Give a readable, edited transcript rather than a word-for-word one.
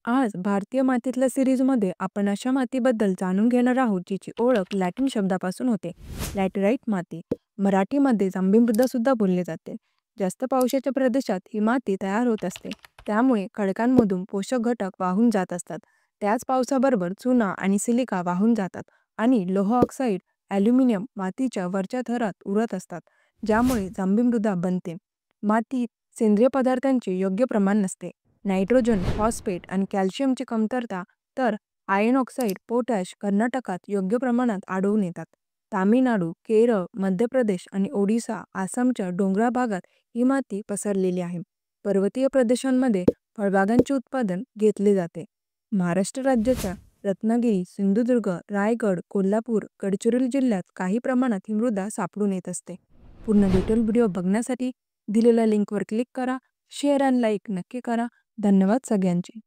आज भारतीय मातीतल्या सिरीजमध्ये आपण अशा मातीबद्दल जाणून घेणार आहोत जिची ओळख लॅटिन शब्दापासून होते, लॅटराइट माती. मराठीमध्ये जांभी मृदा सुद्धा बोलले जाते. जास्त पावसाच्या प्रदेशात ही माती तयार होत असते. त्यामुळे खडकांमधून पोषक घटक वाहून जात असतात. त्याच पावसाबरोबर चुना आणि सिलिका वाहून जातात आणि लोह ऑक्साईड, ॲल्युमिनियम मातीच्या वरच्या थरात उरत असतात, ज्यामुळे जांभी मृदा बनते. मातीत सेंद्रिय पदार्थांचे योग्य प्रमाण नसते. नायट्रोजन, फॉस्फेट आणि कॅल्शियमची कमतरता, तर आयर्न ऑक्साईड, पोटॅश कर्नाटकात योग्य प्रमाणात आढळून येतात. तामिळनाडू, केरळ, मध्य प्रदेश आणि ओडिशा, आसामच्या डोंगराळ भागात ही माती पसरलेली आहे. पर्वतीय प्रदेशांमध्ये फळबागांचे उत्पादन घेतले जाते. महाराष्ट्र राज्याच्या रत्नागिरी, सिंधुदुर्ग, रायगड, कोल्हापूर, गडचिरोली जिल्ह्यात काही प्रमाणात ही मृदा सापडून येत असते. पूर्ण डिटेल व्हिडिओ बघण्यासाठी दिलेल्या लिंकवर क्लिक करा. शेअर आणि लाईक नक्की करा. धन्यवाद सगळ्यांचे.